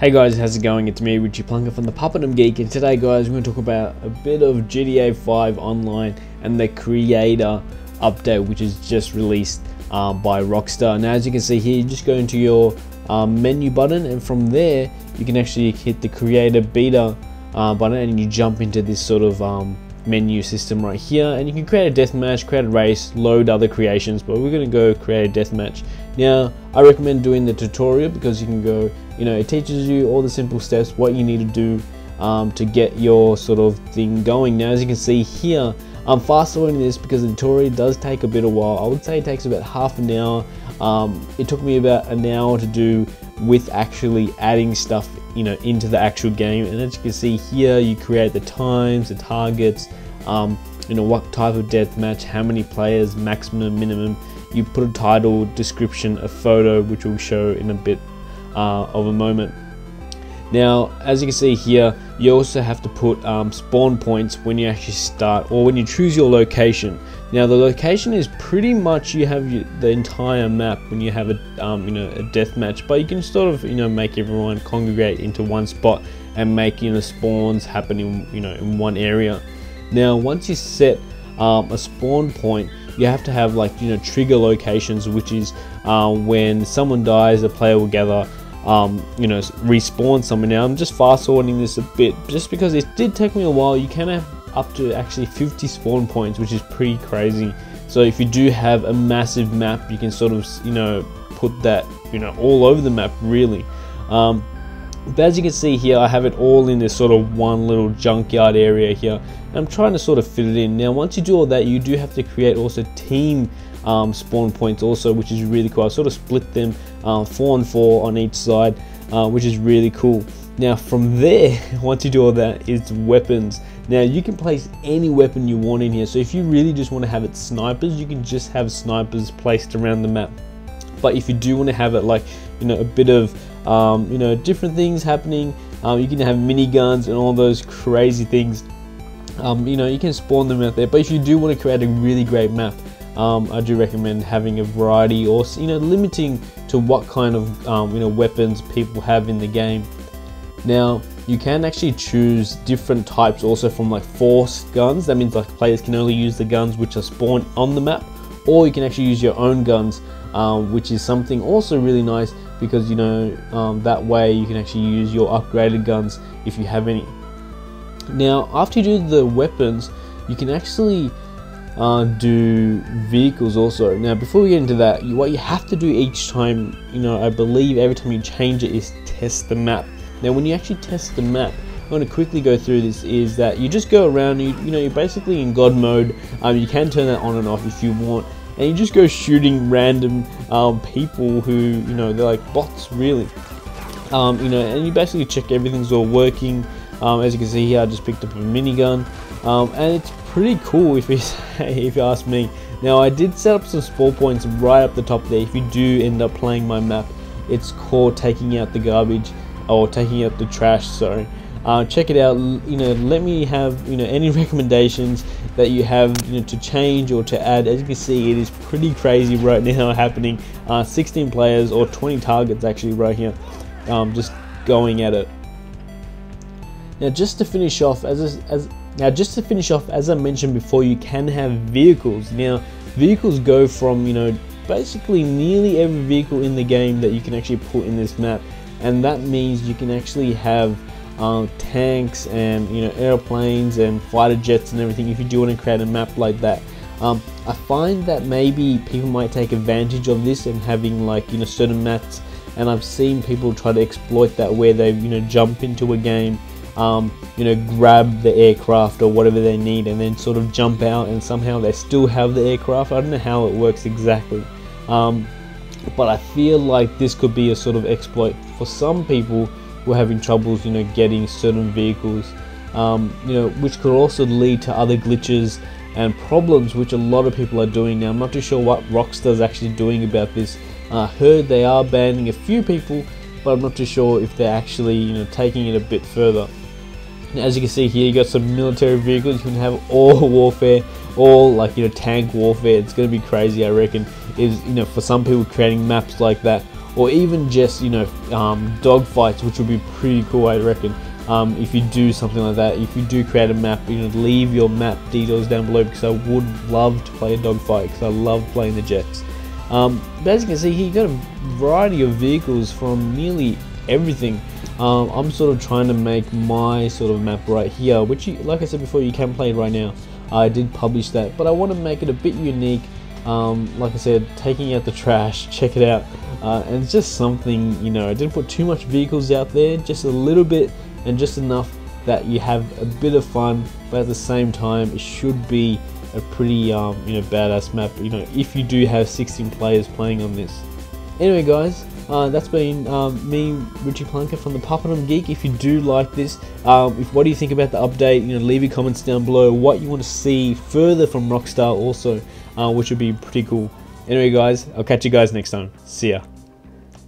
Hey guys, how's it going? It's me, Richie Plunker from the Puppet Geek, and today guys we're going to talk about a bit of GTA 5 Online and the creator update which is just released by Rockstar. Now as you can see here, you just go into your menu button, and from there you can actually hit the creator beta button and you jump into this sort of menu system right here, and you can create a deathmatch, create a race, load other creations, but we're going to go create a deathmatch. Now I recommend doing the tutorial because you can go, it teaches you all the simple steps, what you need to do to get your sort of thing going. Now as you can see here, I'm fast forwarding this because the tutorial does take a bit of a while. I would say it takes about half an hour. It took me about an hour to do with actually adding stuff into the actual game, and as you can see here, you create the times, the targets, what type of deathmatch, how many players, maximum, minimum. You put a title, description, a photo, which we'll show in a bit of a moment. Now as you can see here, you also have to put spawn points when you actually start, or when you choose your location. Now the location is pretty much, you have the entire map when you have a a death match, but you can sort of make everyone congregate into one spot and make spawns happen in one area. Now once you set a spawn point, you have to have trigger locations, which is when someone dies, the player will gather respawn someone. Now I'm just fast forwarding this a bit just because it did take me a while. You can have up to actually 50 spawn points, which is pretty crazy. So if you do have a massive map, you can sort of put that all over the map really. But as you can see here, I have it all in this sort of one little junkyard area here, and I'm trying to sort of fit it in. Now once you do all that, you do have to create also team spawn points also, which is really cool. I sort of split them 4 and 4 on each side, which is really cool. Now from there, once you do all that, is weapons. Now you can place any weapon you want in here, so if you really just want to have it snipers, you can just have snipers placed around the map. But if you do want to have it a bit of different things happening, you can have miniguns and all those crazy things. You can spawn them out there. But if you do want to create a really great map, I do recommend having a variety, or limiting to what kind of weapons people have in the game. Now you can actually choose different types also from force guns. That means players can only use the guns which are spawned on the map, or you can actually use your own guns, which is something also really nice because that way you can actually use your upgraded guns if you have any. Now after you do the weapons, you can actually do vehicles also. Now before we get into that, what you have to do each time, I believe every time you change it, is test the map. Now when you actually test the map, I'm going to quickly go through this, is that you just go around, you're basically in God mode. You can turn that on and off if you want, and you just go shooting random people who they're like bots really. And you basically check everything's all working. As you can see here, I just picked up a minigun, and it's pretty cool if you ask me. Now I did set up some spawn points right up the top there. If you do end up playing my map, it's called taking out the garbage, or taking out the trash, sorry. Check it out. Let me have any recommendations that you have to change or to add. As you can see, it is pretty crazy right now happening. 16 players, or 20 targets actually right here, just going at it. Now just to finish off, as I mentioned before, you can have vehicles. Now vehicles go from basically nearly every vehicle in the game that you can actually put in this map, and that means you can actually have tanks and airplanes and fighter jets and everything if you do want to create a map like that. I find that maybe people might take advantage of this and having certain maps, and I've seen people try to exploit that, where they jump into a game, grab the aircraft or whatever they need, and then sort of jump out, and somehow they still have the aircraft. I don't know how it works exactly, but I feel like this could be a sort of exploit for some people who are having troubles getting certain vehicles, which could also lead to other glitches and problems, which a lot of people are doing now. I'm not too sure what Rockstar's actually doing about this. I heard they are banning a few people, but I'm not too sure if they're actually taking it a bit further. Now, as you can see here, you got some military vehicles. You can have all warfare, all tank warfare. It's going to be crazy, I reckon. Is for some people creating maps like that, or even just, you know, dog fights, which would be pretty cool, I reckon. If you do something like that, if you do create a map, you know, leave your map details down below, because I would love to play a dogfight, because I love playing the jets. But as you can see here, you got a variety of vehicles from nearly everything. I'm sort of trying to make my sort of map right here, which, like I said before, you can play right now. I did publish that, but I want to make it a bit unique. Like I said, taking out the trash, check it out, and it's just something, you know, I didn't put too much vehicles out there, just a little bit, and just enough that you have a bit of fun, but at the same time it should be a pretty you know, badass map, you know, if you do have 16 players playing on this. Anyway guys, that's been me, Richie Plunker from the Puppet Geek. If you do like this, what do you think about the update? You know, leave your comments down below what you want to see further from Rockstar also, which would be pretty cool. Anyway guys, I'll catch you guys next time. See ya.